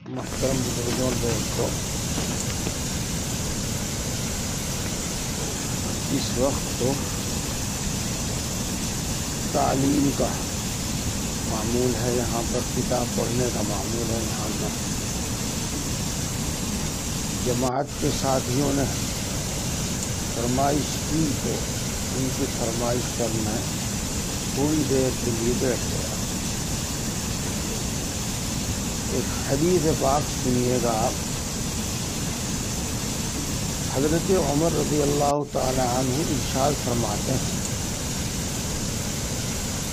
محترم بزرگوں دوستوں، اس وقت تو تعلیم کا معمول ہے، یہاں پر کتاب پڑھنے کا معمول ہے۔ یہاں پر جماعت کے ساتھیوں نے فرمائش کی تو ان کی فرمائش پر میں تھوڑی دیر کے لیے بیٹھ گیا۔ ایک حدیث پاک سنیے گا آپ۔ حضرت عمر رضی اللہ تعالی عنہ ارشاد فرماتے ہیں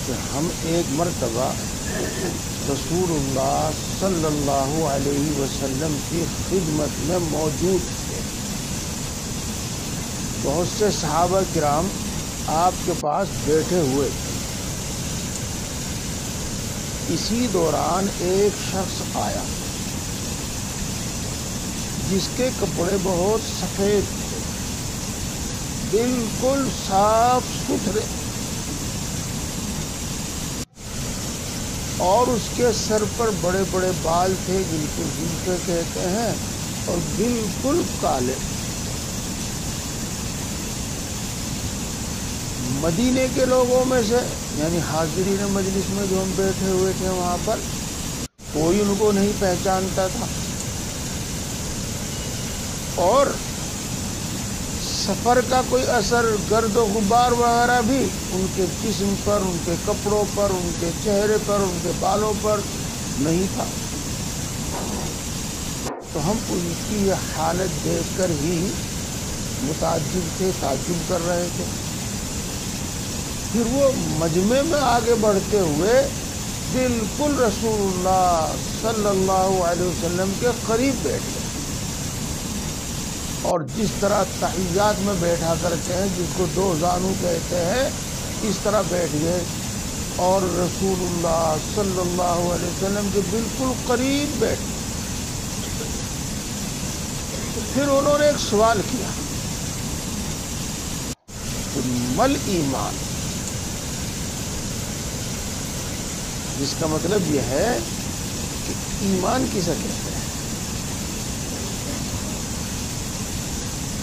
کہ ہم ایک مرتبہ رسول اللہ صلی اللہ علیہ وسلم کی خدمت میں موجود تھے۔ بہت سے صحابہ کرام آپ کے پاس بیٹھے ہوئے تھے۔ اسی دوران ایک شخص آیا جس کے کپڑے بہت سفید تھے، بالکل صاف ستھرے، اور اس کے سر پر بڑے بڑے بال تھے، بالکل جن کے کہتے ہیں، اور بالکل کالے۔ مدینے کے لوگوں میں سے، یعنی حاضرین مجلس میں جو ہم بیٹھے ہوئے تھے وہاں پر، کوئی ان کو نہیں پہچانتا تھا، اور سفر کا کوئی اثر، گرد و غبار وغیرہ بھی ان کے جسم پر، ان کے کپڑوں پر، ان کے چہرے پر، ان کے بالوں پر نہیں تھا۔ تو ہم ان کی یہ حالت دیکھ کر ہی متعجب تھے، تعجب کر رہے تھے۔ پھر وہ مجمع میں آگے بڑھتے ہوئے بالکل رسول اللہ صلی اللہ علیہ وسلم کے قریب بیٹھ گئے، اور جس طرح تحیات میں بیٹھا کرتے ہیں، جس کو دو زانو کہتے ہیں، اس طرح بیٹھ گئے، اور رسول اللہ صلی اللہ علیہ وسلم کے بالکل قریب بیٹھ گئے۔ پھر انہوں نے ایک سوال کیا کہ مل ایمان، جس کا مطلب یہ ہے کہ ایمان کسے کہتے ہیں۔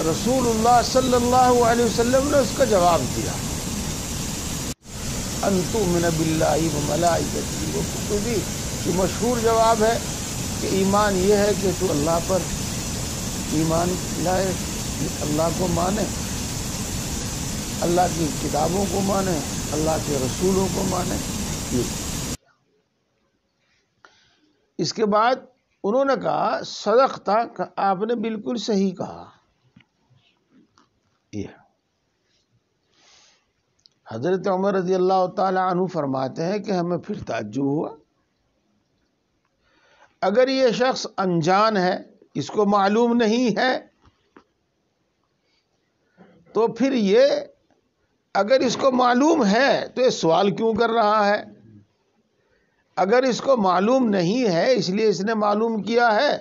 رسول اللہ صلی اللہ علیہ وسلم نے اس کا جواب دیا، ان تؤمن باللہ وملائکتہ وکتبہ۔ یہ مشہور جواب ہے کہ ایمان یہ ہے کہ تو اللہ پر ایمان لائے، اللہ کو مانے، اللہ کی کتابوں کو مانے، اللہ کے رسولوں کو مانے۔ اس کے بعد انہوں نے کہا صدقتا، کہ آپ نے بالکل صحیح کہا۔ یہ حضرت عمر رضی اللہ تعالی عنہ فرماتے ہیں کہ ہمیں پھر تعجب ہوا، اگر یہ شخص انجان ہے، اس کو معلوم نہیں ہے، تو پھر یہ اگر اس کو معلوم ہے تو یہ سوال کیوں کر رہا ہے؟ اگر اس کو معلوم نہیں ہے، اس لیے اس نے معلوم کیا ہے،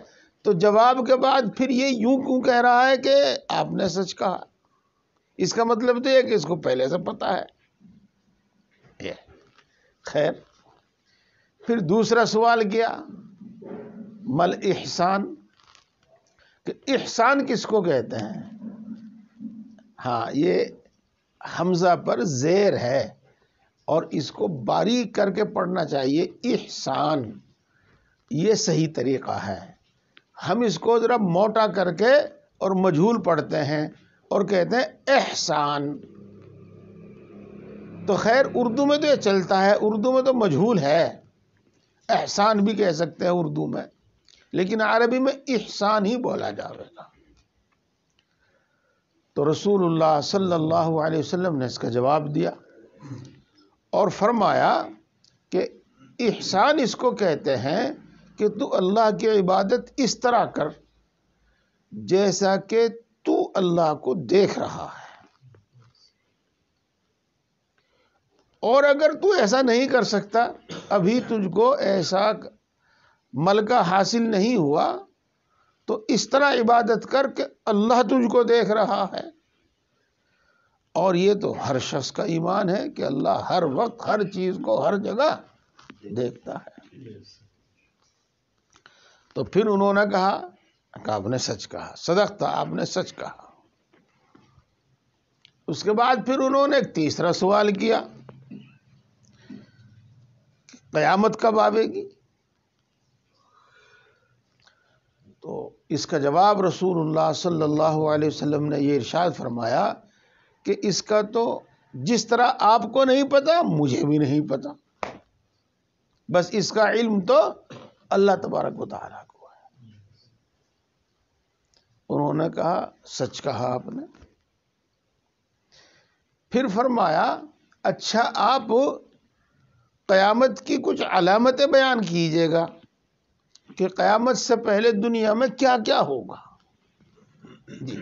تو جواب کے بعد پھر یہ یوں کیوں کہہ رہا ہے کہ آپ نے سچ کہا؟ اس کا مطلب تو یہ کہ اس کو پہلے سے پتا ہے۔ خیر، پھر دوسرا سوال کیا، مل احسان، کہ احسان کس کو کہتے ہیں؟ ہاں، یہ حمزہ پر زیر ہے، اور اس کو باریک کر کے پڑھنا چاہیے، احسان، یہ صحیح طریقہ ہے۔ ہم اس کو ذرا موٹا کر کے اور مجہول پڑھتے ہیں اور کہتے ہیں احسان۔ تو خیر، اردو میں تو یہ چلتا ہے، اردو میں تو مجہول ہے، احسان بھی کہہ سکتے ہیں اردو میں، لیکن عربی میں احسان ہی بولا جاوے گا۔ تو رسول اللہ صلی اللہ علیہ وسلم نے اس کا جواب دیا اور فرمایا کہ احسان اس کو کہتے ہیں کہ تو اللہ کی عبادت اس طرح کر جیسا کہ تو اللہ کو دیکھ رہا ہے، اور اگر تو ایسا نہیں کر سکتا، ابھی تجھ کو ایسا ملکہ حاصل نہیں ہوا، تو اس طرح عبادت کر کہ اللہ تجھ کو دیکھ رہا ہے۔ اور یہ تو ہر شخص کا ایمان ہے کہ اللہ ہر وقت ہر چیز کو ہر جگہ دیکھتا ہے۔ تو پھر انہوں نے کہا کہ آپ نے سچ کہا، صدقت، آپ نے سچ کہا۔ اس کے بعد پھر انہوں نے ایک تیسرا سوال کیا، قیامت کب آئے گی؟ تو اس کا جواب رسول اللہ صلی اللہ علیہ وسلم نے یہ ارشاد فرمایا کہ اس کا تو جس طرح آپ کو نہیں پتا مجھے بھی نہیں پتا، بس اس کا علم تو اللہ تبارک و تعالیٰ کو ہے۔ انہوں نے کہا سچ کہا آپ نے۔ پھر فرمایا اچھا آپ قیامت کی کچھ علامتیں بیان کیجیے گا کہ قیامت سے پہلے دنیا میں کیا کیا ہوگا۔ جی،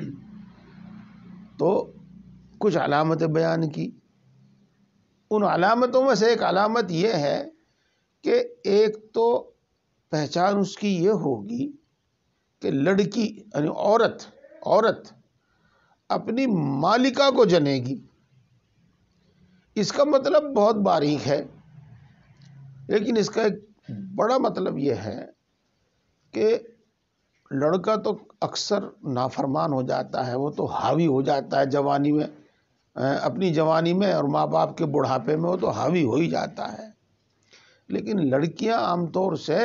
تو کچھ علامتیں بیان کی۔ ان علامتوں میں سے ایک علامت یہ ہے کہ ایک تو پہچان اس کی یہ ہوگی کہ لڑکی یعنی عورت اپنی مالکہ کو جنے گی۔ اس کا مطلب بہت باریک ہے، لیکن اس کا ایک بڑا مطلب یہ ہے کہ لڑکا تو اکثر نافرمان ہو جاتا ہے، وہ تو حاوی ہو جاتا ہے جوانی میں، اپنی جوانی میں اور ماں باپ کے بڑھاپے میں وہ تو حاوی ہو ہی جاتا ہے، لیکن لڑکیاں عام طور سے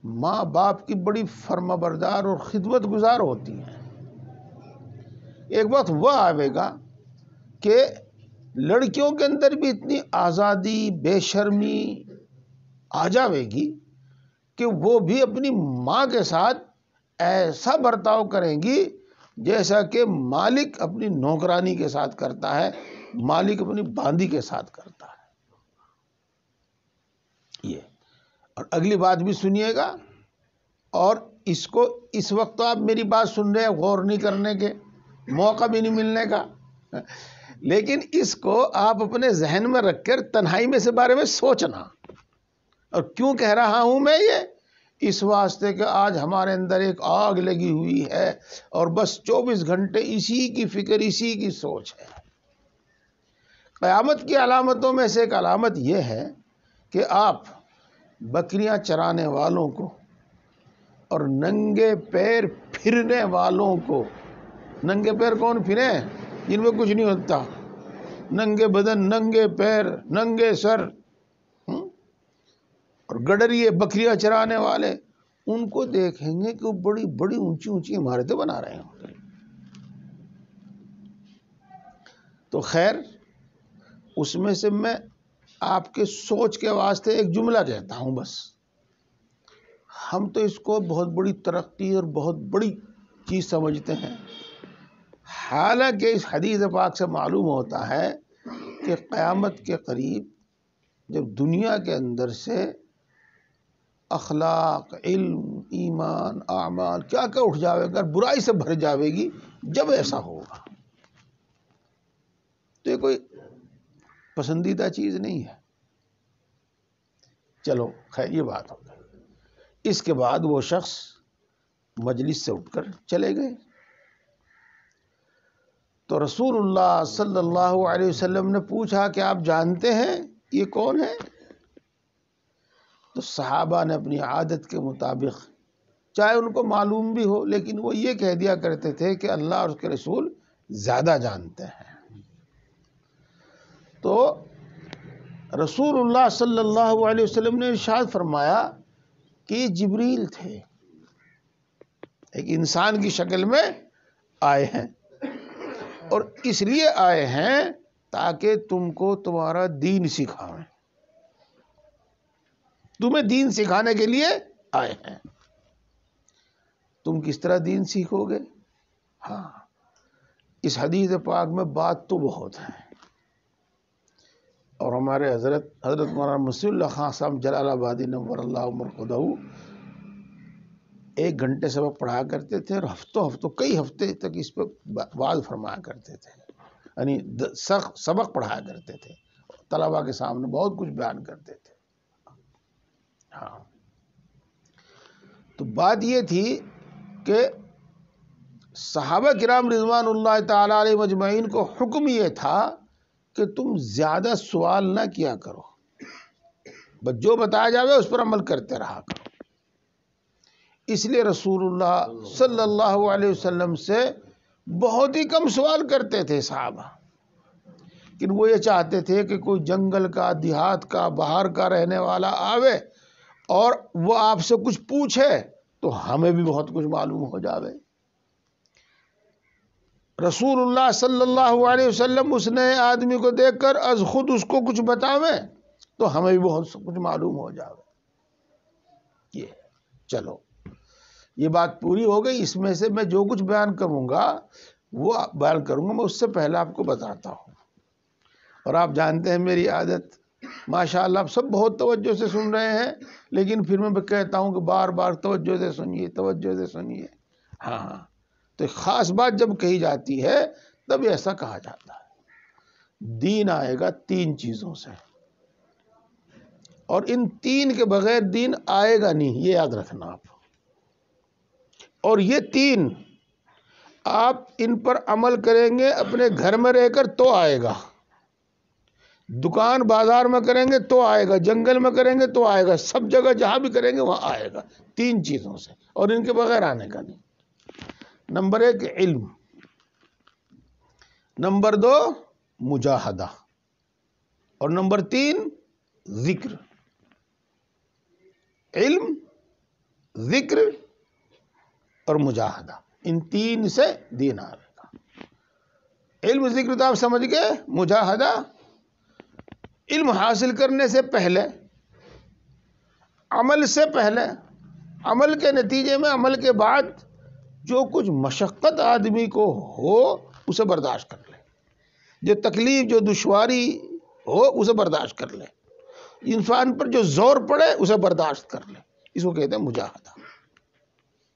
ماں باپ کی بڑی فرما بردار اور خدمت گزار ہوتی ہیں۔ ایک وقت وہ آئے گا کہ لڑکیوں کے اندر بھی اتنی آزادی، بے شرمی آ جاوے گی کہ وہ بھی اپنی ماں کے ساتھ ایسا برتاؤ کریں گی جیسا کہ مالک اپنی نوکرانی کے ساتھ کرتا ہے، مالک اپنی باندی کے ساتھ کرتا ہے۔ یہ اور اگلی بات بھی سنیے گا، اور اس کو اس وقت تو آپ میری بات سن رہے ہیں، غور نہیں کرنے کے، موقع بھی نہیں ملنے کا، لیکن اس کو آپ اپنے ذہن میں رکھ کر تنہائی میں سے بارے میں سوچنا۔ اور کیوں کہہ رہا ہوں میں یہ؟ اس واسطے کہ آج ہمارے اندر ایک آگ لگی ہوئی ہے اور بس 24 گھنٹے اسی کی فکر، اسی کی سوچ ہے۔ قیامت کی علامتوں میں سے ایک علامت یہ ہے کہ آپ بکریاں چرانے والوں کو اور ننگے پیر پھرنے والوں کو، ننگے پیر کون پھرے؟ جن میں کچھ نہیں ہوتا، ننگے بدن، ننگے پیر، ننگے سر، اور گڈریے بکریاں چرانے والے، ان کو دیکھیں گے کہ وہ بڑی بڑی اونچی اونچی عمارتیں بنا رہے ہیں۔ تو خیر، اس میں سے میں آپ کے سوچ کے واسطے ایک جملہ کہتا ہوں بس۔ ہم تو اس کو بہت بڑی ترقی اور بہت بڑی چیز سمجھتے ہیں، حالانکہ اس حدیث پاک سے معلوم ہوتا ہے کہ قیامت کے قریب جب دنیا کے اندر سے اخلاق، علم، ایمان، اعمال کیا کیا اٹھ جاوے گا، برائی سے بھر جاوے گی، جب ایسا ہوگا تو یہ کوئی پسندیدہ چیز نہیں ہے۔ چلو خیر، یہ بات ہو گئی۔ اس کے بعد وہ شخص مجلس سے اٹھ کر چلے گئے۔ تو رسول اللہ صلی اللہ علیہ وسلم نے پوچھا کہ آپ جانتے ہیں یہ کون ہے؟ تو صحابہ نے اپنی عادت کے مطابق، چاہے ان کو معلوم بھی ہو، لیکن وہ یہ کہہ دیا کرتے تھے کہ اللہ اور اس کے رسول زیادہ جانتے ہیں۔ تو رسول اللہ صلی اللہ علیہ وسلم نے ارشاد فرمایا کہ یہ جبریل تھے، ایک انسان کی شکل میں آئے ہیں، اور اس لیے آئے ہیں تاکہ تم کو تمہارا دین سکھائیں، تمہیں دین سکھانے کے لیے آئے ہیں۔ تم کس طرح دین سیکھو گے؟ ہاں، اس حدیث پاک میں بات تو بہت ہے، اور ہمارے حضرت مولانا مسیح اللہ خان صاحب جلال آبادی نور اللہ مرقدہ 1 گھنٹے سبق پڑھا کرتے تھے، اور ہفتوں کئی ہفتے تک اس پہ وعظ فرمایا کرتے تھے، یعنی سبق پڑھایا کرتے تھے، طلباء کے سامنے بہت کچھ بیان کرتے تھے۔ ہاں، تو بات یہ تھی کہ صحابہ کرام رضوان اللہ تعالی علیہ مجمعین کو حکم یہ تھا کہ تم زیادہ سوال نہ کیا کرو، بس جو بتایا جاوے اس پر عمل کرتے رہا کرو۔ اس لیے رسول اللہ صلی اللہ علیہ وسلم سے بہت ہی کم سوال کرتے تھے صحابہ، لیکن وہ یہ چاہتے تھے کہ کوئی جنگل کا، دیہات کا، باہر کا رہنے والا آوے اور وہ آپ سے کچھ پوچھے تو ہمیں بھی بہت کچھ معلوم ہو جاوے۔ رسول اللہ صلی اللہ علیہ وسلم اس نئے آدمی کو دیکھ کر از خود اس کو کچھ بتاویں تو ہمیں بھی بہت کچھ معلوم ہو جاوے۔ یہ چلو یہ بات پوری ہو گئی۔ اس میں سے میں جو کچھ بیان کروں گا وہ بیان کروں گا، میں اس سے پہلے آپ کو بتاتا ہوں۔ اور آپ جانتے ہیں میری عادت، ماشاءاللہ آپ سب بہت توجہ سے سن رہے ہیں، لیکن پھر میں کہتا ہوں کہ بار بار توجہ سے سنیے، توجہ سے سنیے۔ ہاں تو ایک خاص بات جب کہی جاتی ہے تب ایسا کہا جاتا ہے۔ دین آئے گا 3 چیزوں سے، اور ان 3 کے بغیر دین آئے گا نہیں، یہ یاد رکھنا آپ۔ اور یہ 3 آپ ان پر عمل کریں گے اپنے گھر میں رہ کر تو آئے گا، دکان بازار میں کریں گے تو آئے گا، جنگل میں کریں گے تو آئے گا، سب جگہ جہاں بھی کریں گے وہاں آئے گا، 3 چیزوں سے، اور ان کے بغیر آنے کا نہیں۔ نمبر 1 علم، نمبر 2 مجاہدہ، اور نمبر 3 ذکر۔ علم، ذکر اور مجاہدہ، ان 3 سے دین آئے گا۔ علم ذکر تو آپ سمجھ گئے، مجاہدہ علم حاصل کرنے سے پہلے، عمل سے پہلے، عمل کے نتیجے میں، عمل کے بعد جو کچھ مشقت آدمی کو ہو اسے برداشت کر لے، جو تکلیف، جو دشواری ہو اسے برداشت کر لے، انسان پر جو زور پڑے اسے برداشت کر لے، اس کو کہتے ہیں مجاہدہ۔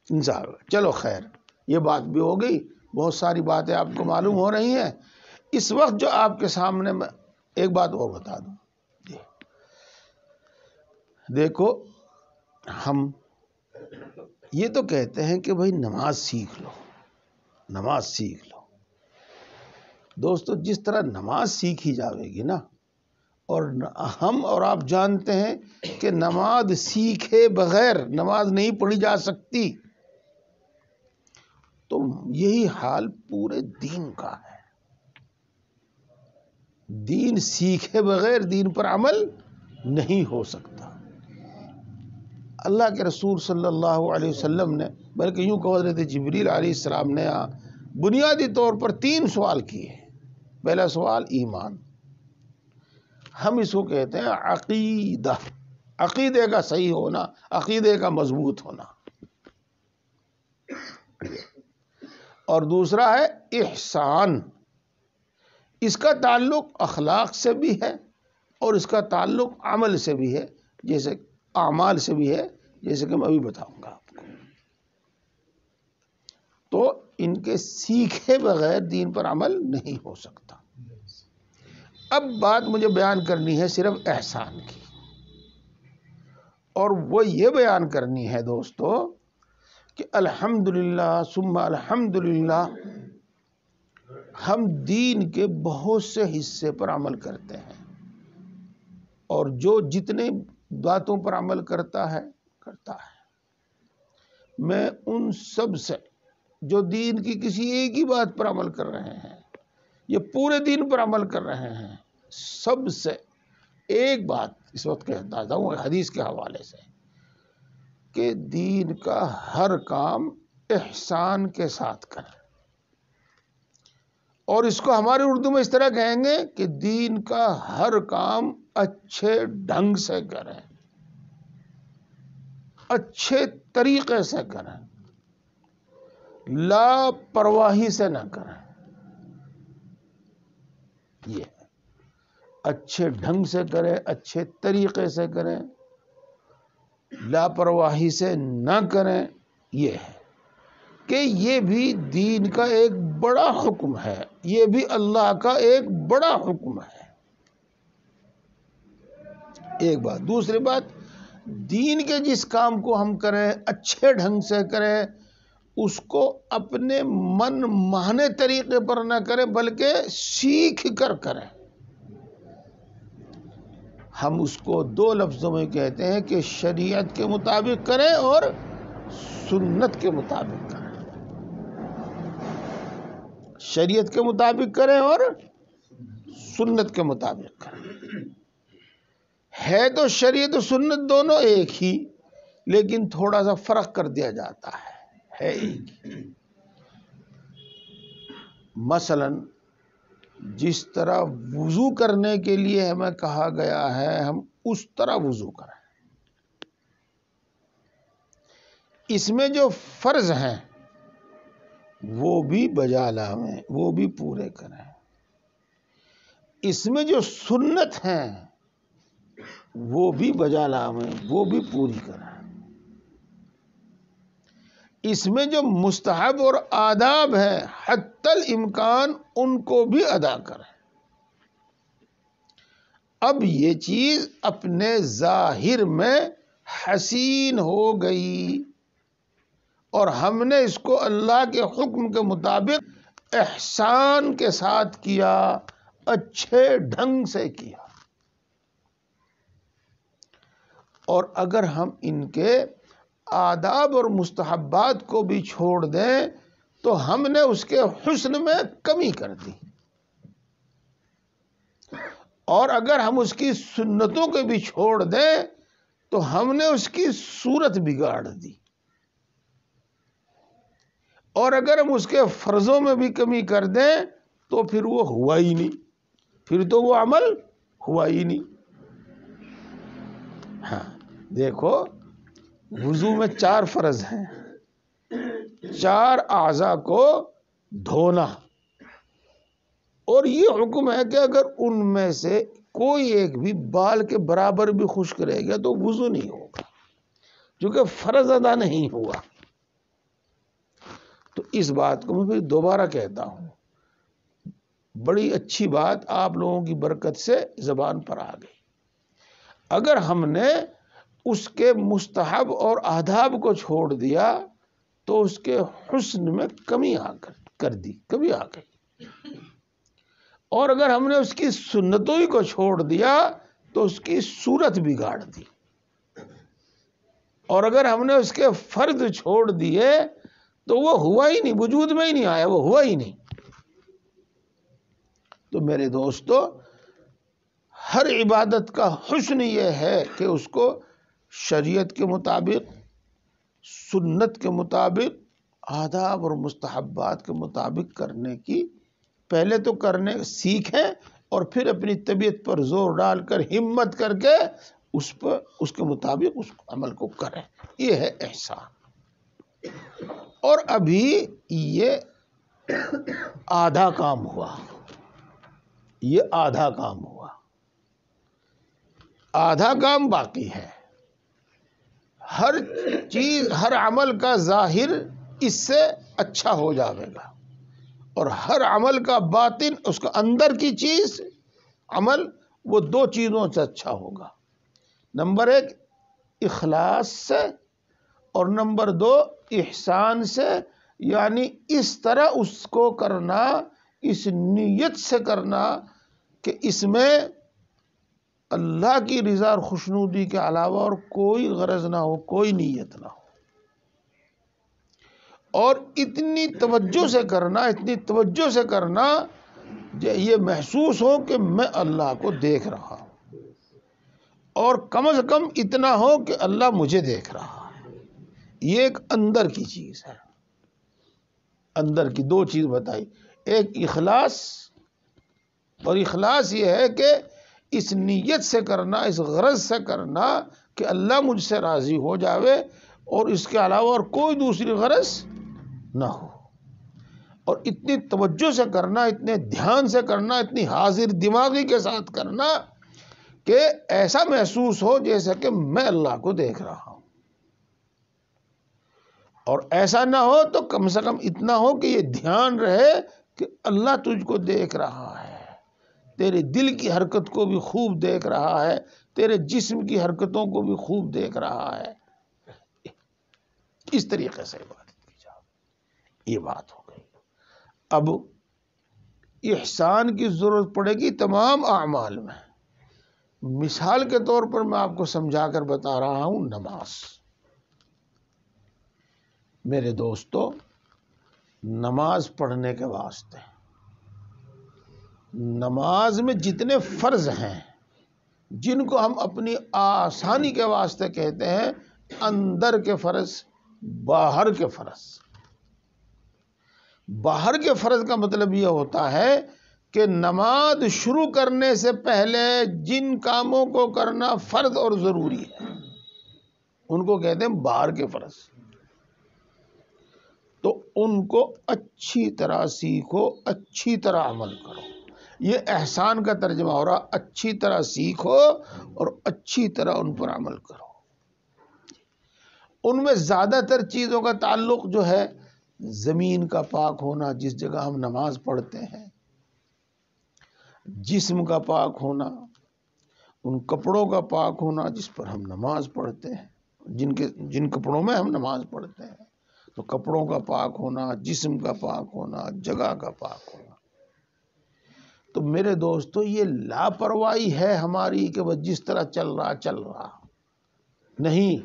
انصاف۔ چلو خیر، یہ بات بھی ہو گئی، بہت ساری باتیں آپ کو معلوم ہو رہی ہیں۔ اس وقت جو آپ کے سامنے میں ایک بات اور بتا دوں، دیکھو ہم یہ تو کہتے ہیں کہ بھائی نماز سیکھ لو، نماز سیکھ لو۔ دوستو جس طرح نماز سیکھی جاوے گی نا، اور ہم اور آپ جانتے ہیں کہ نماز سیکھے بغیر نماز نہیں پڑھی جا سکتی، تو یہی حال پورے دین کا ہے۔ دین سیکھے بغیر دین پر عمل نہیں ہو سکتا۔ اللہ کے رسول صلی اللہ علیہ وسلم نے، بلکہ یوں کہ حضرت جبریل علیہ السلام نے بنیادی طور پر 3 سوال کیے۔ پہلا سوال ایمان، ہم اس کو کہتے ہیں عقیدہ، عقیدے کا صحیح ہونا، عقیدے کا مضبوط ہونا۔ اور دوسرا ہے احسان، اس کا تعلق اخلاق سے بھی ہے اور اس کا تعلق عمل سے بھی ہے، جیسے اعمال سے بھی ہے، جیسے کہ میں ابھی بتاؤں گا آپ کو۔ تو ان کے سیکھے بغیر دین پر عمل نہیں ہو سکتا۔ اب بات مجھے بیان کرنی ہے صرف احسان کی، اور وہ یہ بیان کرنی ہے دوستو کہ الحمدللہ ثم الحمدللہ ہم دین کے بہت سے حصے پر عمل کرتے ہیں، اور جو جتنے باتوں پر عمل کرتا ہے۔ میں ان سب سے جو دین کی کسی ایک ہی بات پر عمل کر رہے ہیں، یہ پورے دین پر عمل کر رہے ہیں، سب سے ایک بات اس وقت کہتا ہوں حدیث کے حوالے سے، کہ دین کا ہر کام احسان کے ساتھ کریں۔ اور اس کو ہمارے اردو میں اس طرح کہیں گے کہ دین کا ہر کام اچھے ڈھنگ سے کریں، اچھے طریقے سے کریں، لاپرواہی سے نہ کریں۔ یہ اچھے ڈھنگ سے کریں، اچھے طریقے سے کریں، لاپرواہی سے نہ کریں۔ یہ ہے کہ یہ بھی دین کا ایک بڑا حکم ہے، یہ بھی اللہ کا ایک بڑا حکم ہے۔ ایک بات۔ دوسری بات، دین کے جس کام کو ہم کریں اچھے ڈھنگ سے کریں، اس کو اپنے من مانے طریقے پر نہ کریں بلکہ سیکھ کر کریں۔ ہم اس کو 2 لفظوں میں کہتے ہیں کہ شریعت کے مطابق کریں اور سنت کے مطابق کریں، شریعت کے مطابق کریں اور سنت کے مطابق کریں۔ ہے تو شریعت و سنت دونوں ایک ہی، لیکن تھوڑا سا فرق کر دیا جاتا ہے ایک ہی۔ مثلا جس طرح وضو کرنے کے لیے ہمیں کہا گیا ہے ہم اس طرح وضو کریں، اس میں جو فرض ہیں وہ بھی بجا لائیں، وہ بھی پورے کریں، اس میں جو سنت ہیں وہ بھی بجا لائیں، وہ بھی پوری کریں، اس میں جو مستحب اور آداب ہیں حتی الامکان ان کو بھی ادا کریں۔ اب یہ چیز اپنے ظاہر میں حسین ہو گئی اور ہم نے اس کو اللہ کے حکم کے مطابق احسان کے ساتھ کیا، اچھے ڈھنگ سے کیا۔ اور اگر ہم ان کے آداب اور مستحبات کو بھی چھوڑ دیں تو ہم نے اس کے حسن میں کمی کر دی، اور اگر ہم اس کی سنتوں کو بھی چھوڑ دیں تو ہم نے اس کی صورت بگاڑ دی، اور اگر ہم اس کے فرضوں میں بھی کمی کر دیں تو پھر وہ ہوا ہی نہیں، پھر تو وہ عمل ہوا ہی نہیں۔ ہاں دیکھو، وضو میں 4 فرض ہیں، 4 اعضاء کو دھونا، اور یہ حکم ہے کہ اگر ان میں سے کوئی ایک بھی بال کے برابر بھی خشک رہ گیا تو وضو نہیں ہوگا، کیونکہ فرض ادا نہیں ہوا۔ تو اس بات کو میں پھر دوبارہ کہتا ہوں، بڑی اچھی بات آپ لوگوں کی برکت سے زبان پر آ گئی۔ اگر ہم نے اس کے مستحب اور آداب کو چھوڑ دیا تو اس کے حسن میں کمی کر دی، کمی آ گئی، اور اگر ہم نے اس کی سنتوں ہی کو چھوڑ دیا تو اس کی صورت بگاڑ دی، اور اگر ہم نے اس کے فرض چھوڑ دیے تو وہ ہوا ہی نہیں، وجود میں ہی نہیں آیا، وہ ہوا ہی نہیں۔ تو میرے دوستو، ہر عبادت کا حسن یہ ہے کہ اس کو شریعت کے مطابق، سنت کے مطابق، آداب اور مستحبات کے مطابق کرنے کی پہلے تو کرنے سیکھیں، اور پھر اپنی طبیعت پر زور ڈال کر ہمت کر کے اس کے مطابق اس عمل کو کریں۔ یہ ہے احسان۔ اور ابھی یہ آدھا کام ہوا، یہ آدھا کام ہوا، آدھا کام باقی ہے۔ ہر چیز، ہر عمل کا ظاہر اس سے اچھا ہو جائے گا، اور ہر عمل کا باطن، اس کا اندر کی چیز عمل، وہ 2 چیزوں سے اچھا ہوگا۔ نمبر 1 اخلاص سے، اور نمبر 2 احسان سے، یعنی اس طرح اس کو کرنا، اس نیت سے کرنا کہ اس میں اللہ کی رضا اور خوشنودی کے علاوہ اور کوئی غرض نہ ہو، کوئی نیت نہ ہو، اور اتنی توجہ سے کرنا، اتنی توجہ سے کرنا یہ محسوس ہو کہ میں اللہ کو دیکھ رہا ہوں، اور کم از کم اتنا ہو کہ اللہ مجھے دیکھ رہا ہے۔ یہ ایک اندر کی چیز ہے، اندر کی 2 چیز بتائی، ایک اخلاص، اور اخلاص یہ ہے کہ اس نیت سے کرنا، اس غرض سے کرنا کہ اللہ مجھ سے راضی ہو جاوے، اور اس کے علاوہ اور کوئی دوسری غرض نہ ہو، اور اتنی توجہ سے کرنا، اتنے دھیان سے کرنا، اتنی حاضر دماغی کے ساتھ کرنا کہ ایسا محسوس ہو جیسا کہ میں اللہ کو دیکھ رہا ہوں، اور ایسا نہ ہو تو کم سے کم اتنا ہو کہ یہ دھیان رہے کہ اللہ تجھ کو دیکھ رہا ہے، تیرے دل کی حرکت کو بھی خوب دیکھ رہا ہے، تیرے جسم کی حرکتوں کو بھی خوب دیکھ رہا ہے۔ اس طریقے سے عبادت کی جائے، یہ بات ہو گئی۔ اب احسان کی ضرورت پڑے گی تمام اعمال میں۔ مثال کے طور پر میں آپ کو سمجھا کر بتا رہا ہوں، نماز۔ میرے دوستو، نماز پڑھنے کے واسطے، نماز میں جتنے فرض ہیں جن کو ہم اپنی آسانی کے واسطے کہتے ہیں اندر کے فرض، باہر کے فرض۔ باہر کے فرض کا مطلب یہ ہوتا ہے کہ نماز شروع کرنے سے پہلے جن کاموں کو کرنا فرض اور ضروری ہے ان کو کہتے ہیں باہر کے فرض۔ تو ان کو اچھی طرح سیکھو، اچھی طرح عمل کرو۔ یہ احسان کا ترجمہ ہو رہا، اچھی طرح سیکھو اور اچھی طرح ان پر عمل کرو۔ ان میں زیادہ تر چیزوں کا تعلق جو ہے زمین کا پاک ہونا جس جگہ ہم نماز پڑھتے ہیں، جسم کا پاک ہونا، ان کپڑوں کا پاک ہونا جس پر ہم نماز پڑھتے ہیں، جن کپڑوں میں ہم نماز پڑھتے ہیں، تو کپڑوں کا پاک ہونا، جسم کا پاک ہونا، جگہ کا پاک ہونا۔ تو میرے دوستو، یہ لاپرواہی ہے ہماری کہ وہ جس طرح چل رہا نہیں۔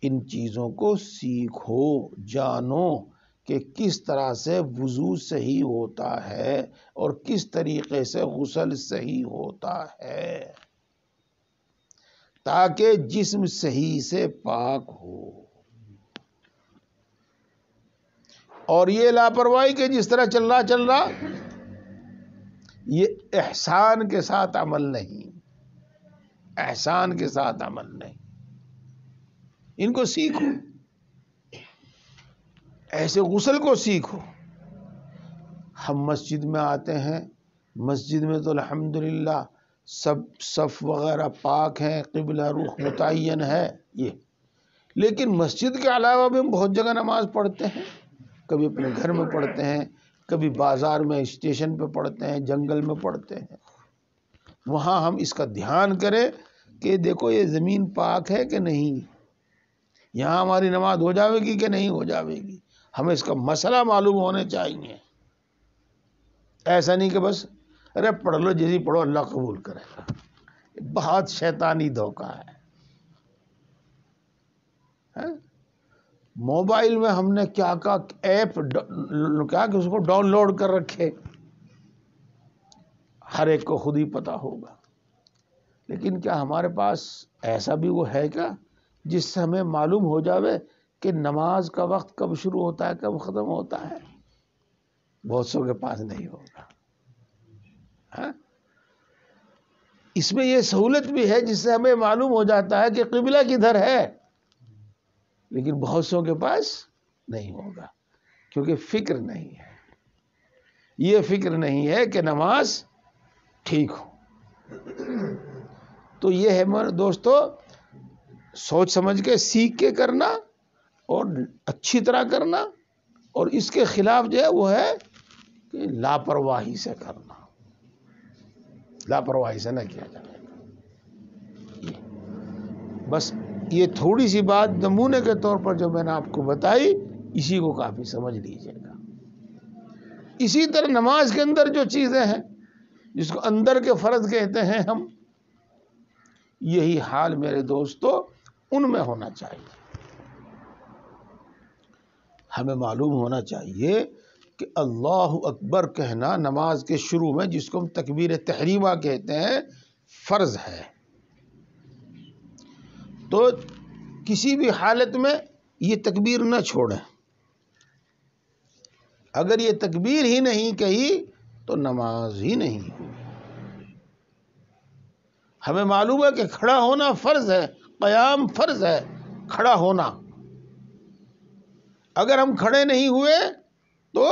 ان چیزوں کو سیکھو، جانو کہ کس طرح سے وضو صحیح ہوتا ہے اور کس طریقے سے غسل صحیح ہوتا ہے تاکہ جسم صحیح سے پاک ہو۔ اور یہ لاپرواہی کہ جس طرح چل رہا یہ احسان کے ساتھ عمل نہیں، احسان کے ساتھ عمل نہیں۔ ان کو سیکھو، ایسے غسل کو سیکھو۔ ہم مسجد میں آتے ہیں، مسجد میں تو الحمدللہ سب صف وغیرہ پاک ہیں، قبلہ رخ متعین ہے یہ، لیکن مسجد کے علاوہ بھی ہم بہت جگہ نماز پڑھتے ہیں۔ کبھی اپنے گھر میں پڑھتے ہیں، کبھی بازار میں، اسٹیشن پہ پڑھتے ہیں، جنگل میں پڑھتے ہیں۔ وہاں ہم اس کا دھیان کریں کہ دیکھو یہ زمین پاک ہے کہ نہیں، یہاں ہماری نماز ہو جاوے گی کہ نہیں ہو جاوے گی، ہمیں اس کا مسئلہ معلوم ہونے چاہیے۔ ایسا نہیں کہ بس ارے پڑھ لو جیسی پڑھو اللہ قبول کرے گا، بہت شیطانی دھوکہ ہے۔ موبائل میں ہم نے کیا ایپ کیا کہ اس کو ڈاؤن لوڈ کر رکھے، ہر ایک کو خود ہی پتا ہوگا، لیکن کیا ہمارے پاس ایسا بھی وہ ہے کیا جس سے ہمیں معلوم ہو جاوے کہ نماز کا وقت کب شروع ہوتا ہے کب ختم ہوتا ہے؟ بہت سو کے پاس نہیں ہوگا۔ اس میں یہ سہولت بھی ہے جس سے ہمیں معلوم ہو جاتا ہے کہ قبلہ کدھر ہے، لیکن بہت سو کے پاس نہیں ہوگا کیونکہ فکر نہیں ہے، یہ فکر نہیں ہے کہ نماز ٹھیک ہو۔ تو یہ ہے میرے دوستو، سوچ سمجھ کے سیکھ کے کرنا اور اچھی طرح کرنا، اور اس کے خلاف جو ہے وہ ہے کہ لاپرواہی سے کرنا، لاپرواہی سے نہ کیا جائے۔ بس یہ تھوڑی سی بات نمونے کے طور پر جو میں نے آپ کو بتائی، اسی کو کافی سمجھ لیجیے گا۔ اسی طرح نماز کے اندر جو چیزیں ہیں جس کو اندر کے فرض کہتے ہیں ہم، یہی حال میرے دوستو ان میں ہونا چاہیے۔ ہمیں معلوم ہونا چاہیے کہ اللہ اکبر کہنا نماز کے شروع میں، جس کو ہم تکبیر تحریمہ کہتے ہیں، فرض ہے۔ تو کسی بھی حالت میں یہ تکبیر نہ چھوڑیں۔ اگر یہ تکبیر ہی نہیں کہی تو نماز ہی نہیں ہوئی۔ ہمیں معلوم ہے کہ کھڑا ہونا فرض ہے، قیام فرض ہے، کھڑا ہونا۔ اگر ہم کھڑے نہیں ہوئے تو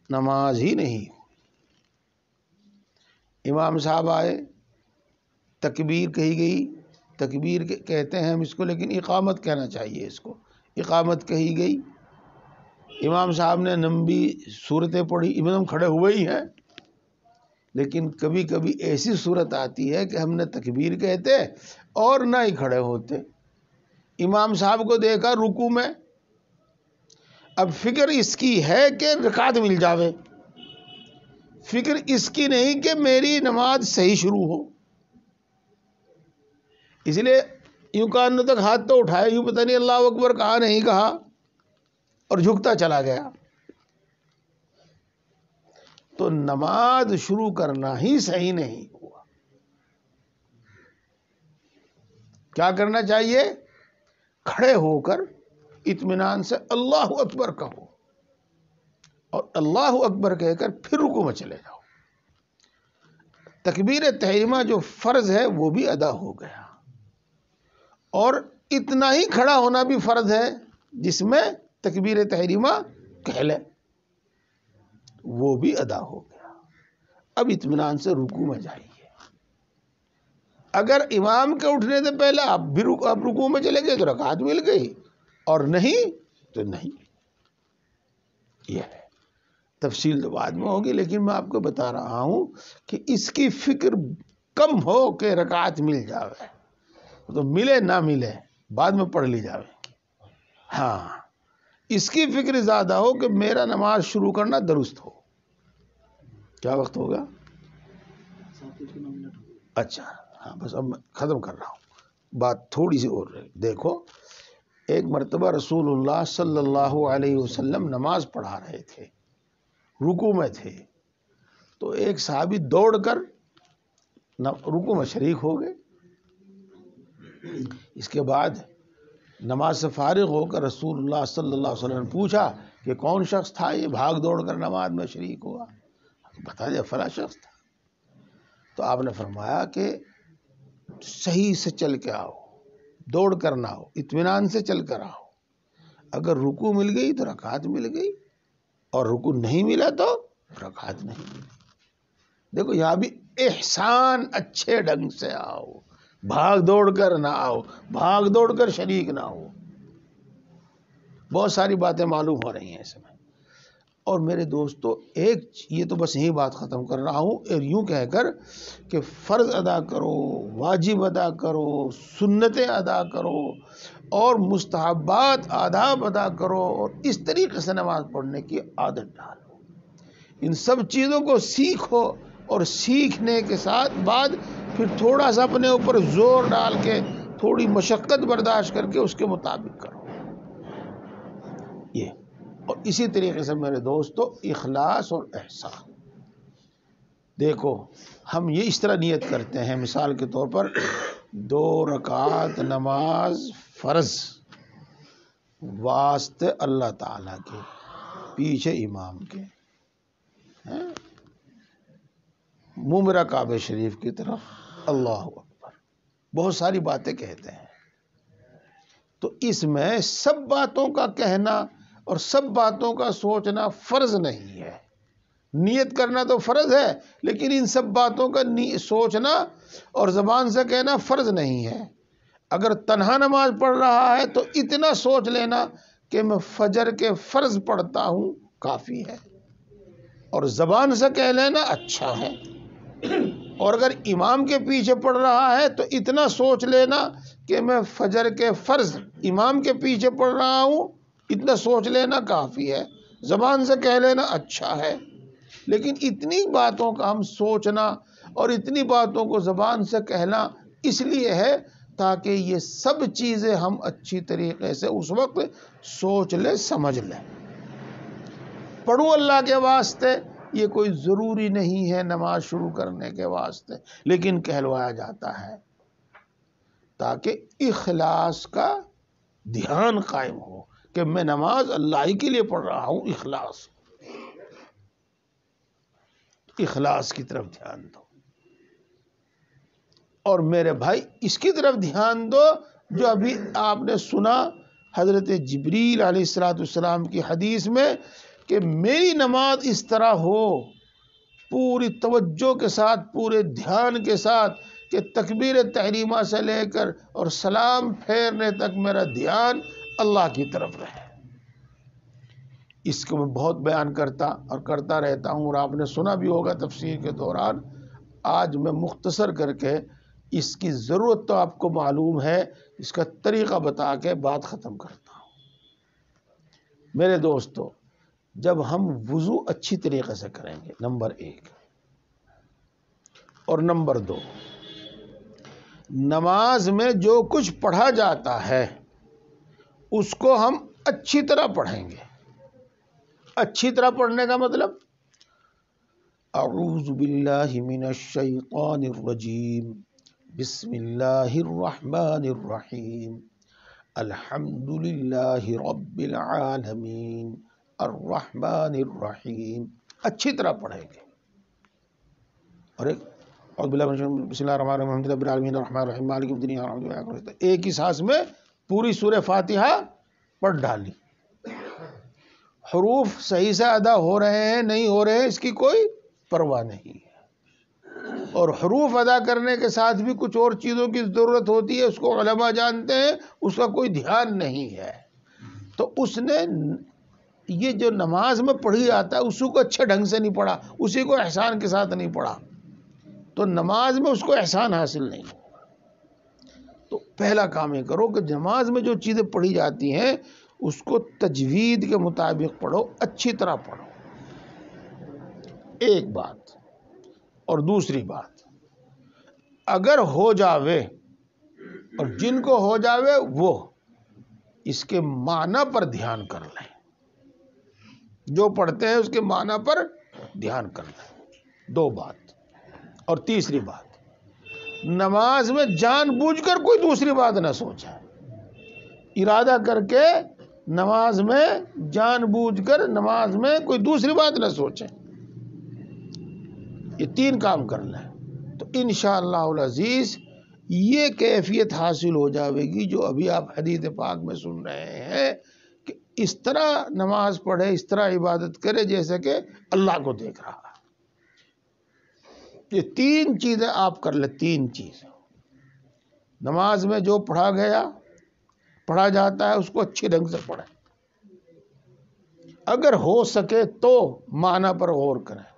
نماز ہی نہیں ہوئی۔ امام صاحب آئے، تکبیر کہی گئی، تکبیر کہتے ہیں ہم اس کو، لیکن اقامت کہنا چاہیے اس کو، اقامت کہی گئی، امام صاحب نے لمبی صورتیں پڑھی، امام کھڑے ہوئے ہی ہیں، لیکن کبھی کبھی ایسی صورت آتی ہے کہ ہم نے تکبیر کہتے اور نہ ہی کھڑے ہوتے۔ امام صاحب کو دیکھا رکوع میں، اب فکر اس کی ہے کہ رکعت مل جاوے، فکر اس کی نہیں کہ میری نماز صحیح شروع ہو۔ اس لیے یوں کانوں تک ہاتھ تو اٹھائے، یوں پتہ نہیں اللہ اکبر کہا نہیں کہا، اور جھکتا چلا گیا، تو نماز شروع کرنا ہی صحیح نہیں ہوا۔ کیا کرنا چاہیے؟ کھڑے ہو کر اطمینان سے اللہ اکبر کہو، اور اللہ اکبر کہہ کر پھر رکوع میں چلے جاؤ۔ تکبیر تحریمہ جو فرض ہے وہ بھی ادا ہو گیا، اور اتنا ہی کھڑا ہونا بھی فرض ہے جس میں تکبیر تحریمہ کہہ لے، وہ بھی ادا ہو گیا۔ اب اطمینان سے رکوع میں جائیے۔ اگر امام کے اٹھنے سے پہلے آپ رکوع میں چلے گئے تو رکعت مل گئی، اور نہیں تو نہیں۔ یہ ہے تفصیل تو بعد میں ہوگی، لیکن میں آپ کو بتا رہا ہوں کہ اس کی فکر کم ہو کہ رکعت مل جاوے، تو ملے نہ ملے بعد میں پڑھ لی جاوے۔ ہاں، اس کی فکر زیادہ ہو کہ میرا نماز شروع کرنا درست ہو۔ کیا وقت ہوگا؟ اچھا، ہاں بس اب میں ختم کر رہا ہوں، بات تھوڑی سی اور رہی۔ دیکھو، ایک مرتبہ رسول اللہ صلی اللہ علیہ وسلم نماز پڑھا رہے تھے، رکوع میں تھے، تو ایک صحابی دوڑ کر رکوع میں شریک ہو گئے۔ اس کے بعد نماز سے فارغ ہو کر رسول اللہ صلی اللہ علیہ وسلم نے پوچھا کہ کون شخص تھا یہ بھاگ دوڑ کر نماز میں شریک ہوا؟ بتا دیا فلاں شخص تھا۔ تو آپ نے فرمایا کہ صحیح سے چل کے آؤ، دوڑ کر نہ آؤ، اطمینان سے چل کر آؤ۔ اگر رکوع مل گئی تو رکعت مل گئی، اور رکوع نہیں ملا تو رکعت نہیں ملی۔ دیکھو یہاں بھی احسان، اچھے ڈھنگ سے آؤ، بھاگ دوڑ کر نہ آؤ، بھاگ دوڑ کر شریک نہ ہو۔ بہت ساری باتیں معلوم ہو رہی ہیں اس میں۔ اور میرے دوستو، یہ تو بس یہی بات ختم کر رہا ہوں، اور یوں کہہ کر کہ فرض ادا کرو، واجب ادا کرو، سنتیں ادا کرو، اور مستحبات آداب ادا کرو، اور اس طریقے سے نماز پڑھنے کی عادت ڈالو۔ ان سب چیزوں کو سیکھو، اور سیکھنے کے ساتھ بعد پھر تھوڑا سا اپنے اوپر زور ڈال کے، تھوڑی مشقت برداشت کر کے اس کے مطابق کرو۔ یہ، اور اسی طریقے سے میرے دوستو، اخلاص اور احسان۔ دیکھو، ہم یہ اس طرح نیت کرتے ہیں، مثال کے طور پر 2 رکعت نماز فرض واسطے اللہ تعالیٰ کے، پیچھے امام کے، منہ میرا کعبہ شریف کی طرف، اللہ اکبر، بہت ساری باتیں کہتے ہیں۔ تو اس میں سب باتوں کا کہنا اور سب باتوں کا سوچنا فرض نہیں ہے۔ نیت کرنا تو فرض ہے، لیکن ان سب باتوں کا سوچنا اور زبان سے کہنا فرض نہیں ہے۔ اگر تنہا نماز پڑھ رہا ہے تو اتنا سوچ لینا کہ میں فجر کے فرض پڑھتا ہوں کافی ہے، اور زبان سے کہہ لینا اچھا ہے۔ اور اگر امام کے پیچھے پڑھ رہا ہے تو اتنا سوچ لینا کہ میں فجر کے فرض امام کے پیچھے پڑھ رہا ہوں، اتنا سوچ لینا کافی ہے، زبان سے کہہ لینا اچھا ہے۔ لیکن اتنی باتوں کا ہم سوچنا اور اتنی باتوں کو زبان سے کہنا اس لیے ہے تاکہ یہ سب چیزیں ہم اچھی طریقے سے اس وقت سوچ لیں، سمجھ لیں۔ پڑھو اللہ کے واسطے، یہ کوئی ضروری نہیں ہے نماز شروع کرنے کے واسطے، لیکن کہلوایا جاتا ہے تاکہ اخلاص کا دھیان قائم ہو کہ میں نماز اللہ ہی کے لیے پڑھ رہا ہوں۔ اخلاص کی طرف دھیان دو۔ اور میرے بھائی، اس کی طرف دھیان دو جو ابھی آپ نے سنا حضرت جبریل علیہ السلام کی حدیث میں، کہ میری نماز اس طرح ہو، پوری توجہ کے ساتھ، پورے دھیان کے ساتھ، کہ تکبیر تحریمہ سے لے کر اور سلام پھیرنے تک میرا دھیان اللہ کی طرف رہے۔ اس کو میں بہت بیان کرتا اور کرتا رہتا ہوں، اور آپ نے سنا بھی ہوگا تفسیر کے دوران۔ آج میں مختصر کر کے، اس کی ضرورت تو آپ کو معلوم ہے، اس کا طریقہ بتا کے بات ختم کرتا ہوں۔ میرے دوستو، جب ہم وضو اچھی طریقے سے کریں گے، نمبر 1، اور نمبر 2، نماز میں جو کچھ پڑھا جاتا ہے اس کو ہم اچھی طرح پڑھیں گے، اچھی طرح پڑھنے کا مطلب اعوذ باللہ من الشیطان الرجیم بسم اللہ الرحمن الرحیم الحمد للہ رب العالمین الرحمن الرحیم، اچھی طرح پڑھیں گے. اور ایک اعوذ باللہ من الشیطان بسم اللہ الرحمن الرحیم الحمد للہ رب العالمین الرحمن الرحیم مالک یوم الدین ایاک نعبد و ایاک نستعین، ایک ہی سانس میں پوری سورہ فاتحہ پڑھ ڈالی. حروف صحیح سے ادا ہو رہے ہیں نہیں ہو رہے ہیں اس کی کوئی پرواہ نہیں ہے. اور حروف ادا کرنے کے ساتھ بھی کچھ اور چیزوں کی ضرورت ہوتی ہے، اس کو علماء جانتے ہیں، اس کا کوئی دھیان نہیں ہے. تو اس نے یہ جو نماز میں پڑھی جاتا ہے اسی کو اچھے ڈھنگ سے نہیں پڑھا، اسی کو احسان کے ساتھ نہیں پڑھا، تو نماز میں اس کو احسان حاصل نہیں ہوگا. تو پہلا کام یہ کرو کہ نماز میں جو چیزیں پڑھی جاتی ہیں اس کو تجوید کے مطابق پڑھو، اچھی طرح پڑھو. ایک بات. اور دوسری بات، اگر ہو جاوے، اور جن کو ہو جاوے وہ اس کے معنی پر دھیان کر لیں، جو پڑھتے ہیں اس کے معنی پر دھیان کر لیں. دو بات. اور تیسری بات، نماز میں جان بوجھ کر کوئی دوسری بات نہ سوچے، ارادہ کر کے نماز میں جان بوجھ کر نماز میں کوئی دوسری بات نہ سوچیں. یہ تین کام کر لیں تو انشاءاللہ العزیز یہ کیفیت حاصل ہو جاوے گی جو ابھی آپ حدیث پاک میں سن رہے ہیں کہ اس طرح نماز پڑھے، اس طرح عبادت کرے جیسے کہ اللہ کو دیکھ رہا. یہ تین چیزیں آپ کر لیں. تین چیزیں نماز میں جو پڑھا جاتا ہے اس کو اچھی ڈھنگ سے پڑھیں. اگر ہو سکے تو معنی پر غور کریں،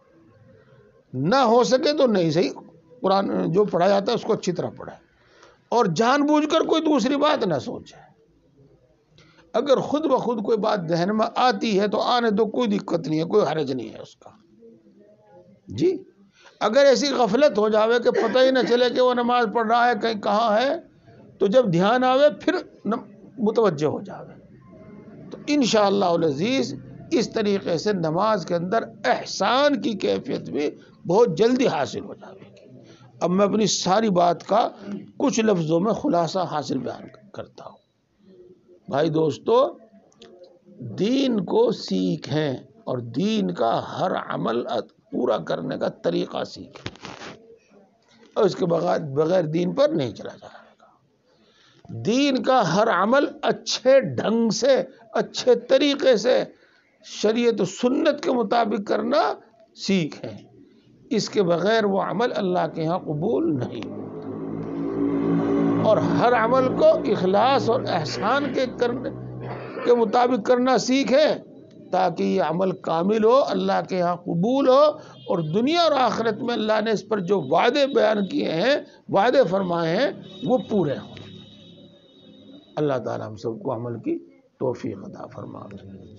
نہ ہو سکے تو نہیں صحیح، قرآن جو پڑھا جاتا ہے اس کو اچھی طرح پڑھیں، اور جان بوجھ کر کوئی دوسری بات نہ سوچیں. اگر خود بخود کوئی بات ذہن میں آتی ہے تو آنے دو، کوئی دقت نہیں ہے، کوئی حرج نہیں ہے اس کا. جی اگر ایسی غفلت ہو جاوے کہ پتہ ہی نہ چلے کہ وہ نماز پڑھ رہا ہے کہیں کہاں ہے، تو جب دھیان آوے پھر متوجہ ہو جاوے. تو انشاءاللہ العزیز اس طریقے سے نماز کے اندر احسان کی کیفیت بھی بہت جلدی حاصل ہو جائے گی. اب میں اپنی ساری بات کا کچھ لفظوں میں خلاصہ حاصل بیان کرتا ہوں. بھائی دوستو، دین کو سیکھیں اور دین کا ہر عمل پورا کرنے کا طریقہ سیکھیں، اور اس کے بغیر دین پر نہیں چلا جائے گا. دین کا ہر عمل اچھے ڈھنگ سے، اچھے طریقے سے، شریعت و سنت کے مطابق کرنا سیکھیں. اس کے بغیر وہ عمل اللہ کے ہاں قبول نہیں. اور ہر عمل کو اخلاص اور احسان کے مطابق کرنا سیکھیں تاکہ یہ عمل کامل ہو، اللہ کے ہاں قبول ہو، اور دنیا اور آخرت میں اللہ نے اس پر جو وعدے بیان کیے ہیں، وعدے فرمائے ہیں، وہ پورے ہوں. اللہ تعالیٰ ہم سب کو عمل کی توفیق عطا فرمائے.